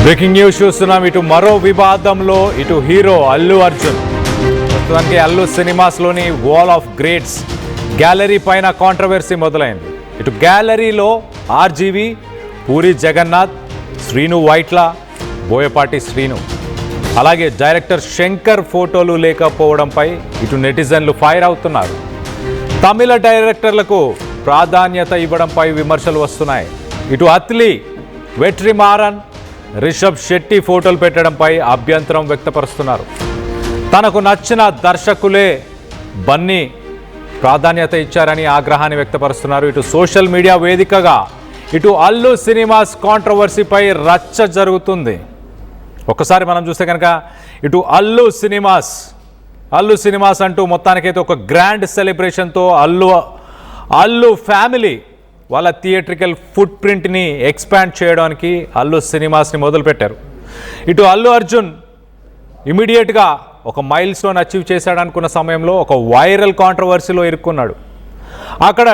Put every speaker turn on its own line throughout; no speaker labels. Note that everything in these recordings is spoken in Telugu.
బ్రేకింగ్ న్యూస్ చూస్తున్నాం. ఇటు మరో వివాదంలో ఇటు హీరో అల్లు అర్జున్ ప్రస్తుతానికి అల్లు సినిమాస్లోని వాల్ ఆఫ్ గ్రేట్స్ గ్యాలరీ పైన కాంట్రవర్సీ మొదలైంది. ఇటు గ్యాలరీలో ఆర్జీవి, పూరి జగన్నాథ్, శ్రీను వైట్ల, బోయపాటి శ్రీను, అలాగే డైరెక్టర్ శంకర్ ఫోటోలు లేకపోవడంపై ఇటు నెటిజన్లు ఫైర్ అవుతున్నారు. తమిళ డైరెక్టర్లకు ప్రాధాన్యత ఇవ్వడంపై విమర్శలు వస్తున్నాయి. ఇటు అత్లీ, వెట్రిమారన్, రిషబ్ శెట్టి ఫోటోలు పెట్టడంపై అభ్యంతరం వ్యక్తపరుస్తున్నారు. తనకు నచ్చిన దర్శకులే బన్నీ ప్రాధాన్యత ఇచ్చారని ఆగ్రహాన్ని వ్యక్తపరుస్తున్నారు. ఇటు సోషల్ మీడియా వేదికగా ఇటు అల్లు సినిమాస్ కాంట్రవర్సీపై రచ్చ జరుగుతుంది. ఒకసారి మనం చూస్తే కనుక ఇటు అల్లు సినిమాస్ అంటూ మొత్తానికైతే ఒక గ్రాండ్ సెలబ్రేషన్తో అల్లు ఫ్యామిలీ వాళ్ళ థియేట్రికల్ ఫుట్ ప్రింట్ని ఎక్స్పాండ్ చేయడానికి అల్లు సినిమాస్ని మొదలుపెట్టారు. ఇటు అల్లు అర్జున్ ఇమీడియట్గా ఒక మైల్ స్టోన్ అచీవ్ చేశాడనుకున్న సమయంలో ఒక వైరల్ కాంట్రవర్సీలో ఇరుక్కున్నాడు. అక్కడ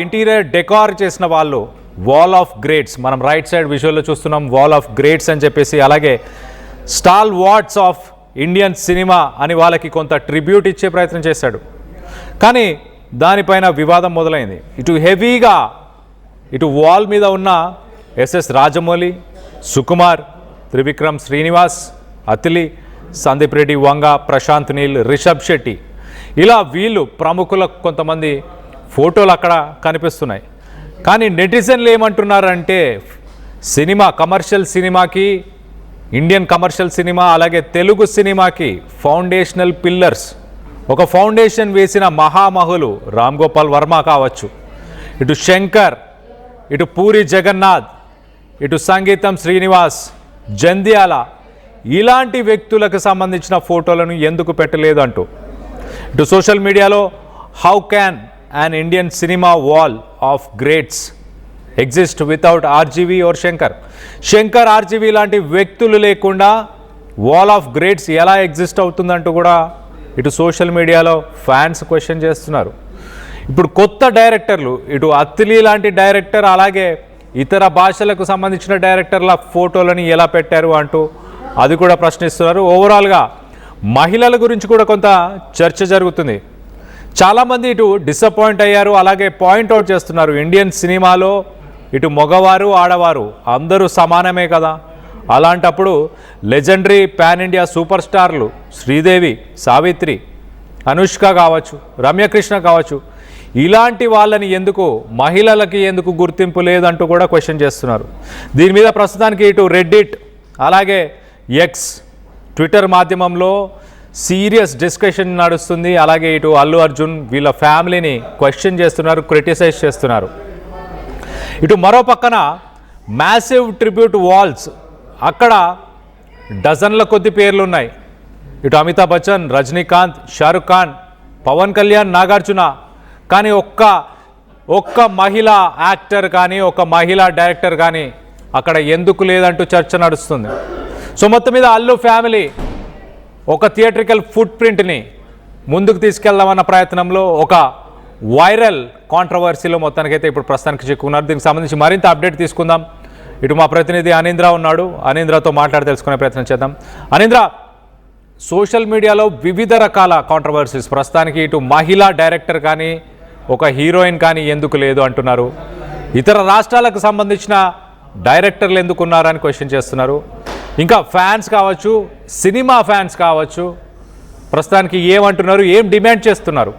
ఇంటీరియర్ డెకార్ చేసిన వాళ్ళు వాల్ ఆఫ్ గ్రేట్స్, మనం రైట్ సైడ్ విజువల్లో చూస్తున్నాం వాల్ ఆఫ్ గ్రేట్స్ అని చెప్పేసి, అలాగే stalwarts of Indian cinema అని వాళ్ళకి కొంత ట్రిబ్యూట్ ఇచ్చే ప్రయత్నం చేశాడు. కానీ దానిపైన వివాదం మొదలైంది. ఇటు హెవీగా ఇటు వాల్ మీద ఉన్న ఎస్ఎస్ రాజమౌళి, సుకుమార్, త్రివిక్రమ్ శ్రీనివాస్, అత్లీ, సందీప్ రెడ్డి వంగ, ప్రశాంత్ నీల్, రిషబ్ శెట్టి, ఇలా వీళ్ళు ప్రముఖుల కొంతమంది ఫోటోలు అక్కడ కనిపిస్తున్నాయి. కానీ నెటిజన్లు ఏమంటున్నారంటే కమర్షియల్ సినిమాకి, ఇండియన్ కమర్షియల్ సినిమా అలాగే తెలుగు సినిమాకి ఫౌండేషనల్ పిల్లర్స్, ఒక ఫౌండేషన్ వేసిన మహామహులు రామ్ గోపాల్ వర్మ కావచ్చు, ఇటు శంకర్, ఇటు పూరి జగన్నాథ్, ఇటు సంగీతం శ్రీనివాస్, జంధ్యాల, ఇలాంటి వ్యక్తులకు సంబంధించిన ఫోటోలను ఎందుకు పెట్టలేదు అంటూ ఇటు సోషల్ మీడియాలో how can an Indian cinema wall of greats exist without RGV or Shankar RGV లాంటి వ్యక్తులు లేకుండా వాల్ ఆఫ్ గ్రేట్స్ ఎలా ఎగ్జిస్ట్ అవుతుందంటూ కూడా ఇటు సోషల్ మీడియాలో ఫ్యాన్స్ క్వశ్చన్ చేస్తున్నారు. ఇప్పుడు కొత్త డైరెక్టర్లు, ఇటు అత్లీ లాంటి డైరెక్టర్ అలాగే ఇతర భాషలకు సంబంధించిన డైరెక్టర్ల ఫోటోలని ఎలా పెట్టారు అంటూ అది కూడా ప్రశ్నిస్తున్నారు. ఓవరాల్గా మహిళల గురించి కూడా కొంత చర్చ జరుగుతుంది. చాలామంది ఇటు డిసప్పాయింట్ అయ్యారు, అలాగే పాయింట్అవుట్ చేస్తున్నారు ఇండియన్ సినిమాలో ఇటు మగవారు ఆడవారు అందరూ సమానమే కదా, అలాంటప్పుడు లెజెండరీ పాన్ ఇండియా సూపర్ స్టార్లు శ్రీదేవి, సావిత్రి, అనుష్క కావచ్చు, రమ్యకృష్ణ కావచ్చు, ఇలాంటి వాళ్ళని ఎందుకు, మహిళలకి ఎందుకు గుర్తింపు లేదంటూ కూడా క్వశ్చన్ చేస్తున్నారు. దీని మీద ప్రస్తుతానికి ఇటు రెడ్డిట్ అలాగే ఎక్స్ ట్విట్టర్ మాధ్యమంలో సీరియస్ డిస్కషన్ నడుస్తుంది. అలాగే ఇటు అల్లు అర్జున్ వీళ్ళ ఫ్యామిలీని క్వశ్చన్ చేస్తున్నారు, క్రిటిసైజ్ చేస్తున్నారు. ఇటు మరో పక్కన మ్యాసివ్ ట్రిబ్యూట్ వాల్స్, అక్కడ డజన్ల కొద్ది పేర్లు ఉన్నాయి. ఇటు అమితాబ్ బచ్చన్, రజనీకాంత్, షారుఖ్ ఖాన్, పవన్ కళ్యాణ్, నాగార్జున, కానీ ఒక్క మహిళా యాక్టర్ కానీ ఒక మహిళా డైరెక్టర్ కానీ అక్కడ ఎందుకు లేదంటూ చర్చ నడుస్తుంది. సో మొత్తం మీద అల్లు ఫ్యామిలీ ఒక థియేట్రికల్ ఫుట్ ప్రింట్ని ముందుకు తీసుకెళ్దామన్న ప్రయత్నంలో ఒక వైరల్ కాంట్రవర్సీలో మొత్తానికైతే ఇప్పుడు ప్రస్తుతానికి చిక్కుకున్నారు. దీనికి సంబంధించి మరింత అప్డేట్ తీసుకుందాం. ఇటు మా ప్రతినిధి అనీంద్ర ఉన్నాడు, అనీంద్రతో మాట్లాడి తెలుసుకునే ప్రయత్నం చేద్దాం. అనీంద్ర, సోషల్ మీడియాలో వివిధ రకాల కాంట్రవర్సీస్, ప్రస్తుతానికి ఇటు మహిళా డైరెక్టర్ కానీ ఒక హీరోయిన్ కానీ ఎందుకు లేదు అంటున్నారు, ఇతర రాష్ట్రాలకు సంబంధించిన డైరెక్టర్లు ఎందుకు ఉన్నారని క్వశ్చన్ చేస్తున్నారు. ఇంకా ఫ్యాన్స్ కావచ్చు, సినిమా ఫ్యాన్స్ కావచ్చు, ప్రస్తుతానికి ఏమంటున్నారు, ఏం డిమాండ్ చేస్తున్నారు?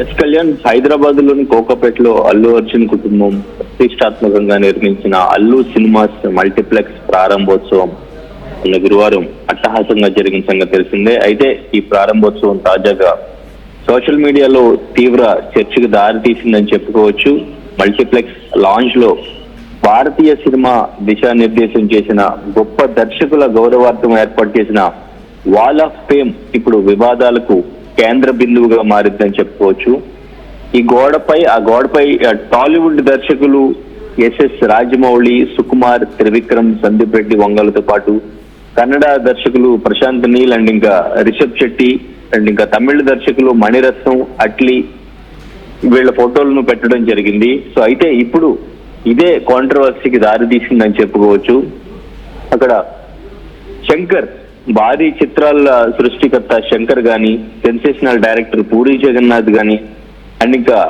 ఎస్ కళ్యాణ్, హైదరాబాద్ లోని కోకాపేటలో అల్లు అర్జున్ కుటుంబం ప్రతిష్టాత్మకంగా నిర్మించిన అల్లు సినిమాస్ మల్టీప్లెక్స్ ప్రారంభోత్సవం గురువారం అట్టహాసంగా జరిగిన సంగతి తెలిసిందే. అయితే ఈ ప్రారంభోత్సవం తాజాగా సోషల్ మీడియాలో తీవ్ర చర్చకు దారి తీసిందని చెప్పుకోవచ్చు. మల్టీప్లెక్స్ లాంచ్ లో భారతీయ సినిమా దిశానిర్దేశం చేసిన గొప్ప దర్శకుల గౌరవార్థం ఏర్పాటు చేసిన వాల్ ఆఫ్ ఫేమ్ ఇప్పుడు వివాదాలకు కేంద్ర బిందువుగా మారిందని చెప్పుకోవచ్చు. ఆ గోడపై టాలీవుడ్ దర్శకులు ఎస్ఎస్ రాజమౌళి, సుకుమార్, త్రివిక్రమ్, సందీప్ రెడ్డి వంగలతో పాటు కన్నడ దర్శకులు ప్రశాంత్ నీల్ అండ్ ఇంకా రిషబ్ శెట్టి అండ్ ఇంకా తమిళ దర్శకులు మణిరత్నం, అట్లీ వీళ్ళ ఫోటోలను పెట్టడం జరిగింది. సో అయితే ఇప్పుడు ఇదే కాంట్రవర్సీకి దారి తీసిందని చెప్పుకోవచ్చు. అక్కడ శంకర్, భారీ చిత్రాల సృష్టికర్త శంకర్ గాని, సెన్సేషనల్ డైరెక్టర్ పూరి జగన్నాథ్ గాని, అండ్ ఇంకా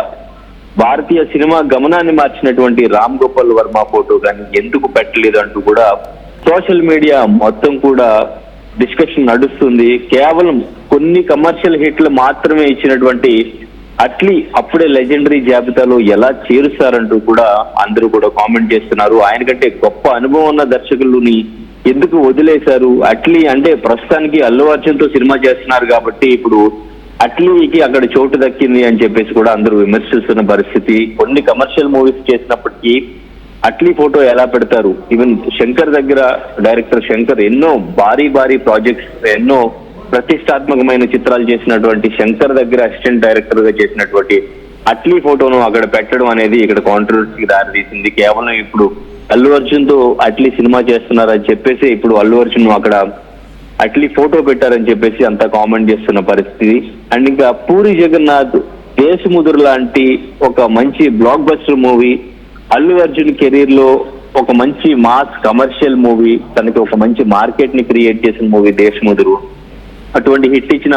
భారతీయ సినిమా గమనాన్ని మార్చినటువంటి రామ్ గోపాల్ వర్మ ఫోటో గాని ఎందుకు పెట్టలేదు అంటూ కూడా సోషల్ మీడియా మొత్తం కూడా డిస్కషన్ నడుస్తుంది. కేవలం కొన్ని కమర్షియల్ హిట్లు మాత్రమే ఇచ్చినటువంటి అట్లీ అప్పుడే లెజెండరీ జాబితాలో ఎలా చేరుస్తారంటూ కూడా అందరూ కూడా కామెంట్ చేస్తున్నారు. ఆయనకంటే గొప్ప అనుభవం ఉన్న దర్శకులని ఎందుకు వదిలేశారు? అట్లీ అంటే ప్రస్తుతానికి అల్లు అర్జున్ తో సినిమా చేస్తున్నారు కాబట్టి ఇప్పుడు అట్లీకి అక్కడ చోటు దక్కింది అని చెప్పేసి కూడా అందరూ విమర్శిస్తున్న పరిస్థితి. కొన్ని కమర్షియల్ మూవీస్ చేసినప్పటికీ అట్లీ ఫోటో ఎలా పెడతారు? ఈవెన్ శంకర్ దగ్గర డైరెక్టర్ శంకర్ ఎన్నో భారీ ప్రాజెక్ట్స్, ఎన్నో ప్రతిష్టాత్మకమైన చిత్రాలు చేసినటువంటి శంకర్ దగ్గర అసిస్టెంట్ డైరెక్టర్ గా చేసినటువంటి అట్లీ ఫోటోను అక్కడ పెట్టడం అనేది ఇక్కడ కాంట్రవర్సీకి దారి తీసింది. కేవలం ఇప్పుడు అల్లు అర్జున్ తో అట్లీ సినిమా చేస్తున్నారని చెప్పేసి ఇప్పుడు అల్లు అర్జున్ అక్కడ అట్లీ ఫోటో పెట్టారని చెప్పేసి అంతా కామెంట్ చేస్తున్న పరిస్థితి. అండ్ ఇంకా పూరి జగన్నాథ్ దేశముదురు లాంటి ఒక మంచి block buster movie, Allu Arjun career లో ఒక మంచి మాస్ కమర్షియల్ మూవీ, తనకి ఒక మంచి మార్కెట్ ని క్రియేట్ చేసిన మూవీ దేశముదురు, అటువంటి హిట్ ఇచ్చిన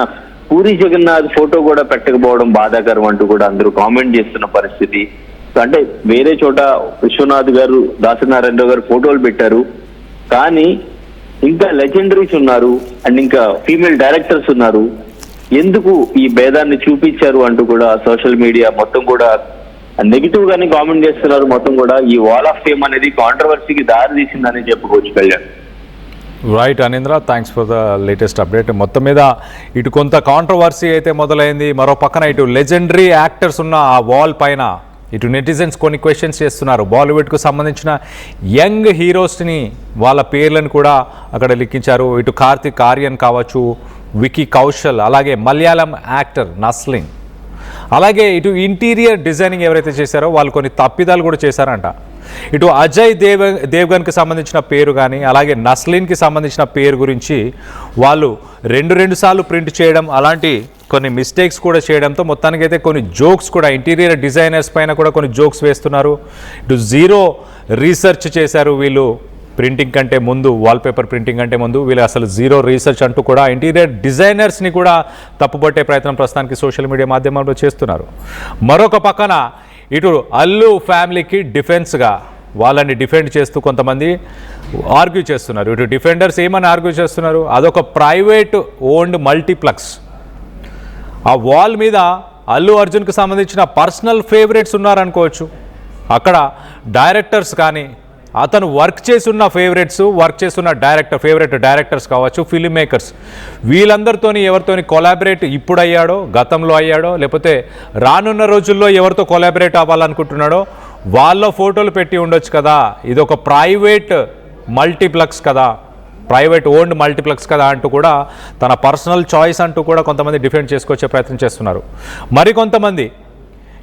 పూరి జగన్నాథ్ ఫోటో కూడా పెట్టకపోవడం బాధాకరం అంటూ కూడా అందరూ కామెంట్ చేస్తున్న పరిస్థితి. అంటే వేరే చోట విశ్వనాథ్ గారు, దాసనారాయణరావు గారు ఫోటోలు పెట్టారు, కానీ ఇంకా లెజెండరీస్ ఉన్నారు అండ్ ఇంకా ఫీమేల్ డైరెక్టర్స్ ఉన్నారు, ఎందుకు ఈ భేదాన్ని చూపించారు అంటూ కూడా సోషల్ మీడియా మొత్తం కూడా నెగిటివ్ గానే కామెంట్ చేస్తున్నారు. మొత్తం కూడా ఈ వాల్ ఆఫ్ ఫేమ్ అనేది కాంట్రవర్సీకి దారి తీసిందని చెప్పుకోవచ్చు Kalyan.
Right అనేంద్ర, thanks for the latest update. మొత్తం మీద ఇటు కొంత కాంట్రవర్సీ అయితే మొదలైంది, మరో పక్కన ఇటు లెజెండరీ యాక్టర్స్ ఉన్న ఆ వాల్ పైన ఇటు నెటిజన్స్ కొన్ని క్వశ్చన్స్ చేస్తున్నారు. బాలీవుడ్కు సంబంధించిన యంగ్ హీరోస్ని వాళ్ళ పేర్లను కూడా అక్కడ లిఖించారు. ఇటు కార్తిక్ ఆర్యన్ కావచ్చు, వికీ కౌశల్, అలాగే మలయాళం యాక్టర్ నస్లిన్, అలాగే ఇటు ఇంటీరియర్ డిజైనింగ్ ఎవరైతే చేశారో వాళ్ళు కొన్ని తప్పిదాలు కూడా చేశారంట. ఇటు అజయ్ దేవ్గన్కి సంబంధించిన పేరు కానీ, అలాగే నస్లిన్కి సంబంధించిన పేరు గురించి వాళ్ళు రెండు సార్లు ప్రింట్ చేయడం, అలాంటి కొన్ని మిస్టేక్స్ కూడా చేయడంతో మొత్తానికైతే కొన్ని జోక్స్ కూడా ఇంటీరియర్ డిజైనర్స్ పైన కూడా కొన్ని జోక్స్ వేస్తున్నారు. ఇటు జీరో రీసెర్చ్ చేశారు వీళ్ళు ప్రింటింగ్ కంటే ముందు, వాల్పేపర్ ప్రింటింగ్ కంటే ముందు వీళ్ళు అసలు జీరో రీసెర్చ్ అంటూ కూడా ఇంటీరియర్ డిజైనర్స్ని కూడా తప్పుపట్టే ప్రయత్నం ప్రస్తుతానికి సోషల్ మీడియా మాధ్యమాల్లో చేస్తున్నారు. మరొక పక్కన ఇటు అల్లు ఫ్యామిలీకి డిఫెన్స్గా వాళ్ళని డిఫెండ్ చేస్తూ కొంతమంది ఆర్గ్యూ చేస్తున్నారు. ఇటు డిఫెండర్స్ ఏమని ఆర్గ్యూ చేస్తున్నారు? అదొక ప్రైవేట్ ఓన్డ్ మల్టీప్లెక్స్, ఆ వాల్ మీద అల్లు అర్జున్కి సంబంధించిన పర్సనల్ ఫేవరెట్స్ ఉన్నారనుకోవచ్చు. అక్కడ డైరెక్టర్స్ కానీ, అతను వర్క్ చేస్తున్న ఫేవరెట్ డైరెక్టర్స్ కావచ్చు, ఫిల్మ్ మేకర్స్, వీళ్ళందరితోని ఎవరితోని కొలాబరేట్ ఇప్పుడు అయ్యాడో, గతంలో అయ్యాడో, లేకపోతే రానున్న రోజుల్లో ఎవరితో కొలాబరేట్ అవ్వాలనుకుంటున్నాడో వాళ్ళ ఫోటోలు పెట్టి ఉండొచ్చు కదా. ఇది ఒక ప్రైవేట్ మల్టీప్లెక్స్ కదా, ప్రైవేట్ ఓన్డ్ మల్టీప్లెక్స్ కదా అంటూ కూడా తన పర్సనల్ చాయిస్ అంటూ కూడా కొంతమంది డిఫెండ్ చేసుకొచ్చే ప్రయత్నం చేస్తున్నారు. మరికొంతమంది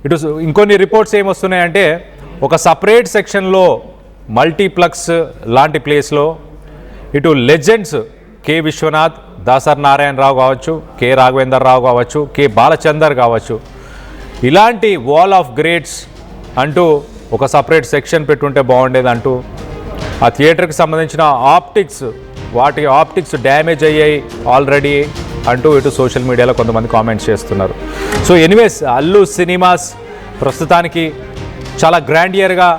ఇటు ఇంకొన్ని రిపోర్ట్స్ ఏమొస్తున్నాయంటే, ఒక సపరేట్ సెక్షన్లో మల్టీప్లెక్స్ లాంటి ప్లేస్లో ఇటు లెజెండ్స్ కె విశ్వనాథ్, దాసర్ నారాయణరావు కావచ్చు, కె రాఘవేందర్ రావు కావచ్చు, కె బాలచందర్ కావచ్చు, ఇలాంటి వాల్ ఆఫ్ గ్రేట్స్ అంటూ ఒక సపరేట్ సెక్షన్ పెట్టుంటే బాగుండేది అంటూ, ఆ థియేటర్కి సంబంధించిన ఆప్టిక్స్ డ్యామేజ్ అయ్యాయి ఆల్రెడీ అంటూ ఇటు సోషల్ మీడియాలో కొంతమంది కామెంట్స్ చేస్తున్నారు. సో ఎనీవేస్, అల్లు సినిమాస్ ప్రస్తుతానికి చాలా గ్రాండియర్గా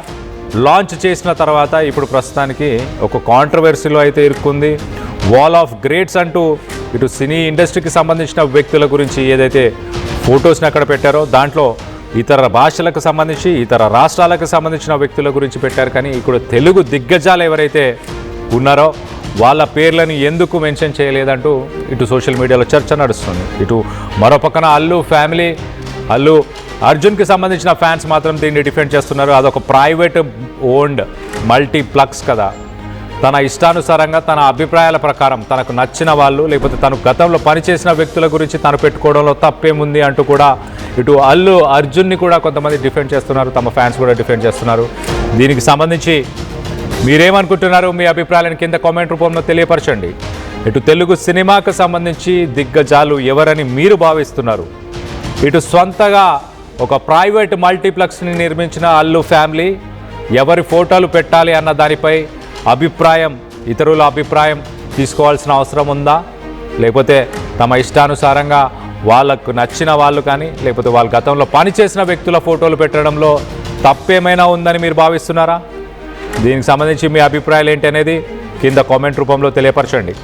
లాంచ్ చేసిన తర్వాత ఇప్పుడు ప్రస్తుతానికి ఒక కాంట్రవర్సీలో అయితే ఇరుక్కుంది. వాల్ ఆఫ్ గ్రేట్స్ అంటూ ఇటు సినీ ఇండస్ట్రీకి సంబంధించిన వ్యక్తుల గురించి ఏదైతే ఫొటోస్ని అక్కడ పెట్టారో దాంట్లో ఇతర భాషలకు సంబంధించి, ఇతర రాష్ట్రాలకు సంబంధించిన వ్యక్తుల గురించి పెట్టారు. కానీ ఇప్పుడు తెలుగు దిగ్గజాలు ఎవరైతే ఉన్నారో వాళ్ళ పేర్లను ఎందుకు మెన్షన్ చేయలేదంటూ ఇటు సోషల్ మీడియాలో చర్చ నడుస్తుంది. ఇటు మరో పక్కన అల్లు ఫ్యామిలీ, అల్లు అర్జున్కి సంబంధించిన ఫ్యాన్స్ మాత్రం దీన్ని డిఫెండ్ చేస్తున్నారు. అదొక ప్రైవేట్ ఓన్డ్ మల్టీప్లెక్స్ కదా, తన ఇష్టానుసారంగా తన అభిప్రాయాల ప్రకారం తనకు నచ్చిన వాళ్ళు, లేకపోతే తను గతంలో పనిచేసిన వ్యక్తుల గురించి తను పెట్టుకోవడంలో తప్పేముంది అంటూ కూడా ఇటు అల్లు అర్జున్ని కూడా కొంతమంది డిఫెండ్ చేస్తున్నారు, తమ ఫ్యాన్స్ కూడా డిఫెండ్ చేస్తున్నారు. దీనికి సంబంధించి మీరేమనుకుంటున్నారు? మీ అభిప్రాయాలను కింద కామెంట్ రూపంలో తెలియపరచండి. ఇటు తెలుగు సినిమాకు సంబంధించి దిగ్గజాలు ఎవరని మీరు భావిస్తున్నారు? ఇటు సొంతగా ఒక ప్రైవేట్ మల్టీప్లెక్స్ని నిర్మించిన అల్లు ఫ్యామిలీ, ఎవరి ఫోటోలు పెట్టాలి అన్న దానిపై ఇతరుల అభిప్రాయం తీసుకోవాల్సిన అవసరం ఉందా? లేకపోతే తమ ఇష్టానుసారంగా వాళ్ళకు నచ్చిన వాళ్ళు కానీ లేకపోతే వాళ్ళ గతంలో పనిచేసిన వ్యక్తుల ఫోటోలు పెట్టడంలో తప్పేమైనా ఉందని మీరు భావిస్తున్నారా? దీనికి సంబంధించి మీ అభిప్రాయాలు ఏంటి అనేది కింద కామెంట్ రూపంలో తెలియపరచండి.